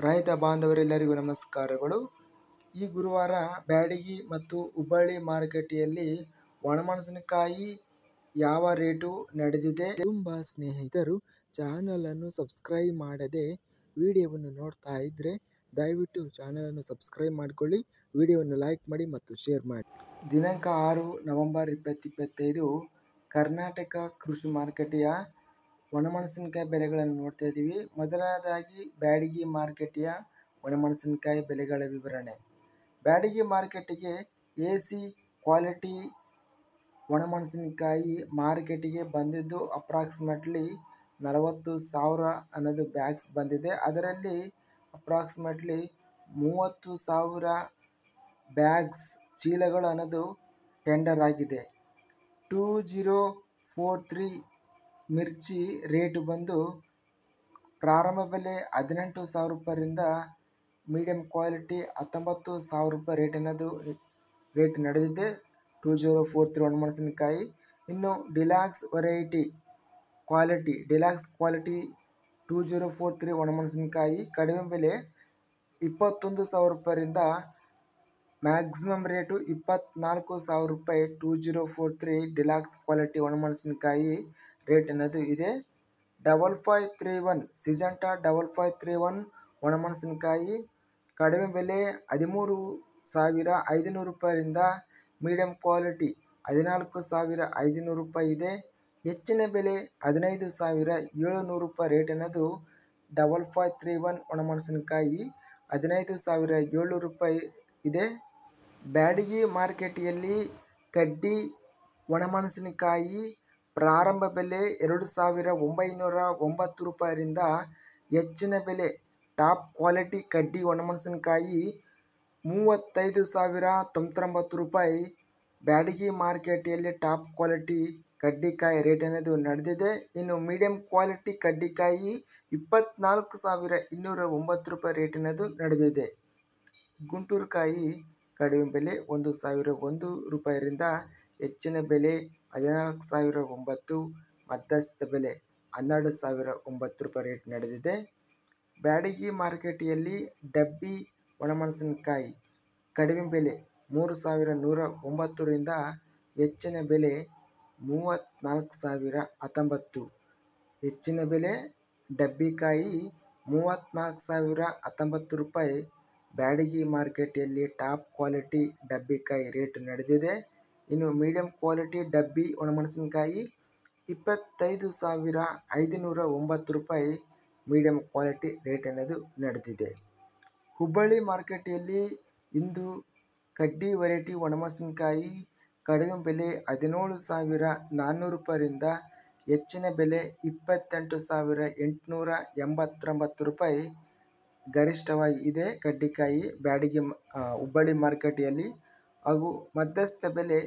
ರೈತ ಬಾಂಧವರೆಲ್ಲರಿಗೂ ನಮಸ್ಕಾರಗಳು. ಈ ಗುರುವಾರ ಬ್ಯಾಡಗಿ ಮತ್ತು ಹುಬ್ಬಳ್ಳಿ ಮಾರುಕಟ್ಟೆಯಲ್ಲಿ ಒಣಮೆಣಸಿನಕಾಯಿ ಯಾವ ರೇಟು ನಡೆದಿದೆ? ತುಂಬ ಸ್ನೇಹಿತರು ಚಾನಲನ್ನು ಸಬ್ಸ್ಕ್ರೈಬ್ ಮಾಡದೆ ವಿಡಿಯೋವನ್ನು ನೋಡ್ತಾ ಇದ್ದರೆ ದಯವಿಟ್ಟು ಚಾನಲನ್ನು ಸಬ್ಸ್ಕ್ರೈಬ್ ಮಾಡಿಕೊಳ್ಳಿ, ವಿಡಿಯೋವನ್ನು ಲೈಕ್ ಮಾಡಿ ಮತ್ತು ಶೇರ್ ಮಾಡಿ. ದಿನಾಂಕ 6 ನವೆಂಬರ್ 2025 ಕರ್ನಾಟಕ ಕೃಷಿ ಮಾರುಕಟ್ಟೆಯ ಒಣಮೆಣಸಿನಕಾಯಿ ಬೆಲೆಗಳನ್ನು ನೋಡ್ತಾ ಇದ್ದೀವಿ. ಮೊದಲನೇದಾಗಿ ಬ್ಯಾಡಗಿ ಮಾರುಕಟ್ಟೆಯ ಒಣಮೆಣಸಿನಕಾಯಿ ಬೆಲೆಗಳ ವಿವರಣೆ. ಬ್ಯಾಡಗಿ ಮಾರುಕಟ್ಟೆಗೆ AC ಕ್ವಾಲಿಟಿ ಒಣಮೆಣಸಿನಕಾಯಿ ಮಾರುಕಟ್ಟೆಗೆ ಬಂದಿದ್ದು ಅಪ್ರಾಕ್ಸಿಮೇಟ್ಲಿ 40,000 ಅನ್ನೋದು ಬ್ಯಾಗ್ಸ್ ಬಂದಿದೆ. ಅದರಲ್ಲಿ ಅಪ್ರಾಕ್ಸಿಮೇಟ್ಲಿ 30,000 ಬ್ಯಾಗ್ಸ್ ಚೀಲಗಳು ಅನ್ನೋದು ಟೆಂಡರ್ ಆಗಿದೆ. 2043 ಮಿರ್ಚಿ ರೇಟು ಬಂದು ಪ್ರಾರಂಭ ಬೆಲೆ 18,000 ರೂಪಾಯಿಯಿಂದ ಮೀಡಿಯಂ ಕ್ವಾಲಿಟಿ 19,000 ರೂಪಾಯಿ ರೇಟ್ ನಡೆದಿದೆ 2043 ಒಣಮೆಣಸಿನಕಾಯಿ. ಇನ್ನು ಡಿಲಾಕ್ಸ್ ಕ್ವಾಲಿಟಿ 2043 ಒಣಮೆಣಸಿನಕಾಯಿ ಕಡಿಮೆ ಬೆಲೆ 21,000 ರೂಪಾಯಿಯಿಂದ ಮ್ಯಾಕ್ಸಿಮಮ್ ರೇಟು 24,000 ರೂಪಾಯಿ 2043 ಡಿಲಾಕ್ಸ್ ಕ್ವಾಲಿಟಿ ಒಣಮೆಣಸಿನಕಾಯಿ ರೇಟ್ ಅನ್ನೋದು ಇದೆ. 5531 ಸಿಜಂಟಾ 5531 ಒಣಮೆಣಸಿನಕಾಯಿ ಕಡಿಮೆ ಬೆಲೆ 13,500 ರೂಪಾಯಿಯಿಂದ ಮೀಡಿಯಂ ಕ್ವಾಲಿಟಿ 14,500 ರೂಪಾಯಿ ಇದೆ. ಹೆಚ್ಚಿನ ಬೆಲೆ 15,700 ರೂಪಾಯಿ ರೇಟ್ ಅನ್ನೋದು 5531 ಒಣಮೆಣಸಿನಕಾಯಿ 15,700 ರೂಪಾಯಿ ಇದೆ. ಬ್ಯಾಡಗಿ ಮಾರುಕಟ್ಟೆಯಲ್ಲಿ ಕಡ್ಡಿ ಒಣಮೆಣಸಿನಕಾಯಿ ಪ್ರಾರಂಭ ಬೆಲೆ 2,909 ರೂಪಾಯಿರಿಂದ ಹೆಚ್ಚಿನ ಬೆಲೆ ಟಾಪ್ ಕ್ವಾಲಿಟಿ ಕಡ್ಡಿ ಒಣಮೆಣಸಿನಕಾಯಿ 35,099 ರೂಪಾಯಿ ಬ್ಯಾಡಗಿ ಮಾರುಕಟ್ಟೆಯಲ್ಲಿ ಟಾಪ್ ಕ್ವಾಲಿಟಿ ಕಡ್ಡಿಕಾಯಿ ರೇಟ್ ಅನ್ನೋದು ನಡೆದಿದೆ. ಇನ್ನು ಮೀಡಿಯಂ ಕ್ವಾಲಿಟಿ ಕಡ್ಡಿಕಾಯಿ 24,209 ರೂಪಾಯಿ ರೇಟ್ ಅನ್ನೋದು ನಡೆದಿದೆ. ಗುಂಟೂರು ಕಾಯಿ ಕಡಿಮೆ ಬೆಲೆ 1,001 ರೂಪಾಯಿರಿಂದ ಹೆಚ್ಚಿನ ಬೆಲೆ 14,009, ಮಧ್ಯಸ್ಥ ಬೆಲೆ 12,009 ರೂಪಾಯಿ ರೇಟ್ ನಡೆದಿದೆ. ಬ್ಯಾಡಗಿ ಮಾರುಕಟ್ಟೆಯಲ್ಲಿ ಡಬ್ಬಿ ಒಣಮೆಣಸಿನಕಾಯಿ ಕಡಿಮೆ ಬೆಲೆ 3,109ರಿಂದ ಹೆಚ್ಚಿನ ಬೆಲೆ 34,019. ಹೆಚ್ಚಿನ ಬೆಲೆ ಡಬ್ಬಿಕಾಯಿ 34,019 ರೂಪಾಯಿ ಬ್ಯಾಡಗಿ ಮಾರುಕಟ್ಟೆಯಲ್ಲಿ ಟಾಪ್ ಕ್ವಾಲಿಟಿ ಡಬ್ಬಿಕಾಯಿ ರೇಟ್ ನಡೆದಿದೆ. ಇನ್ನು ಮೀಡಿಯಂ ಕ್ವಾಲಿಟಿ ಡಬ್ಬಿ ಒಣಮೆಣಸಿನಕಾಯಿ 25,509 ರೂಪಾಯಿ ಮೀಡಿಯಂ ಕ್ವಾಲಿಟಿ ರೇಟ್ ಅನ್ನೋದು ನಡೆದಿದೆ. ಹುಬ್ಬಳ್ಳಿ ಮಾರುಕಟ್ಟೆಯಲ್ಲಿ ಇಂದು ಕಡ್ಡಿ ವೆರೈಟಿ ಒಣಮೆಣಸಿನಕಾಯಿ ಕಡಿಮೆ ಬೆಲೆ 17,400 ರೂಪಾಯಿರಿಂದ ಹೆಚ್ಚಿನ ಬೆಲೆ 28,889 ರೂಪಾಯಿ ಗರಿಷ್ಠವಾಗಿ ಇದೆ ಕಡ್ಡಿಕಾಯಿ ಬ್ಯಾಡಗಿ ಹುಬ್ಬಳ್ಳಿ ಮಾರುಕಟ್ಟೆಯಲ್ಲಿ. ಹಾಗೂ ಮಧ್ಯಸ್ಥ ಬೆಲೆ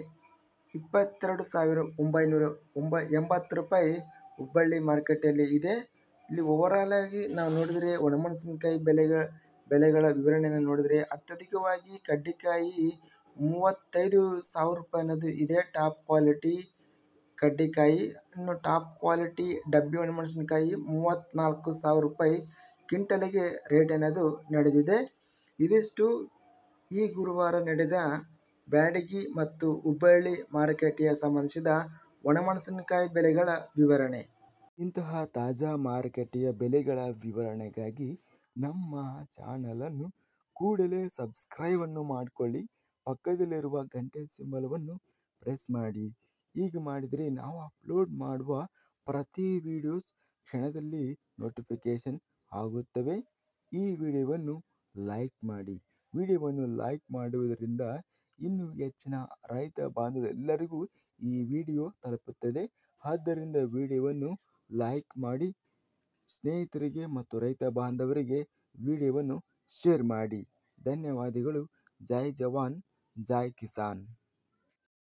22,980 ರೂಪಾಯಿ ಹುಬ್ಬಳ್ಳಿ ಮಾರುಕಟ್ಟೆಯಲ್ಲಿ ಇದೆ. ಇಲ್ಲಿ ಓವರಾಲ್ ಆಗಿ ನಾವು ನೋಡಿದರೆ ಒಣಮೆಣಸಿನಕಾಯಿ ಬೆಲೆಗಳ ವಿವರಣೆಯನ್ನು ನೋಡಿದರೆ ಅತ್ಯಧಿಕವಾಗಿ ಕಡ್ಡಿಕಾಯಿ 35,000 ರೂಪಾಯಿ ಅನ್ನೋದು ಇದೆ ಟಾಪ್ ಕ್ವಾಲಿಟಿ ಕಡ್ಡಿಕಾಯಿ. ಇನ್ನು ಟಾಪ್ ಕ್ವಾಲಿಟಿ ಡಬ್ಬಿ ಒಣಮೆಣಸಿನಕಾಯಿ 34,000 ರೂಪಾಯಿ ಕ್ವಿಂಟಲಿಗೆ ರೇಟ್ ಅನ್ನೋದು ನಡೆದಿದೆ. ಇದಿಷ್ಟು ಈ ಗುರುವಾರ ನಡೆದ ಬ್ಯಾಡಗಿ ಮತ್ತು ಹುಬ್ಬಳ್ಳಿ ಮಾರುಕಟ್ಟೆಯ ಸಂಬಂಧಿಸಿದ ಒಣಮೆಣಸಿನಕಾಯಿ ಬೆಲೆಗಳ ವಿವರಣೆ. ಇಂತಹ ತಾಜಾ ಮಾರುಕಟ್ಟೆಯ ಬೆಲೆಗಳ ವಿವರಣೆಗಾಗಿ ನಮ್ಮ ಚಾನಲನ್ನು ಕೂಡಲೇ ಸಬ್ಸ್ಕ್ರೈಬನ್ನು ಮಾಡಿಕೊಳ್ಳಿ, ಪಕ್ಕದಲ್ಲಿರುವ ಗಂಟೆ ಸಿಂಬಲವನ್ನು ಪ್ರೆಸ್ ಮಾಡಿ. ಹೀಗೆ ಮಾಡಿದರೆ ನಾವು ಅಪ್ಲೋಡ್ ಮಾಡುವ ಪ್ರತಿ ವಿಡಿಯೋಸ್ ಕ್ಷಣದಲ್ಲಿ ನೋಟಿಫಿಕೇಷನ್ ಆಗುತ್ತವೆ. ಈ ವಿಡಿಯೋವನ್ನು ಲೈಕ್ ಮಾಡಿ. ವಿಡಿಯೋವನ್ನು ಲೈಕ್ ಮಾಡುವುದರಿಂದ ಇನ್ನೂ ಹೆಚ್ಚಿನ ರೈತ ಬಾಂಧವರೆಲ್ಲರಿಗೂ ಈ ವಿಡಿಯೋ ತಲುಪುತ್ತದೆ. ಆದ್ದರಿಂದ ವಿಡಿಯೋವನ್ನು ಲೈಕ್ ಮಾಡಿ, ಸ್ನೇಹಿತರಿಗೆ ಮತ್ತು ರೈತ ಬಾಂಧವರಿಗೆ ವಿಡಿಯೋವನ್ನು ಶೇರ್ ಮಾಡಿ. ಧನ್ಯವಾದಗಳು. ಜೈ ಜವಾನ್, ಜೈ ಕಿಸಾನ್.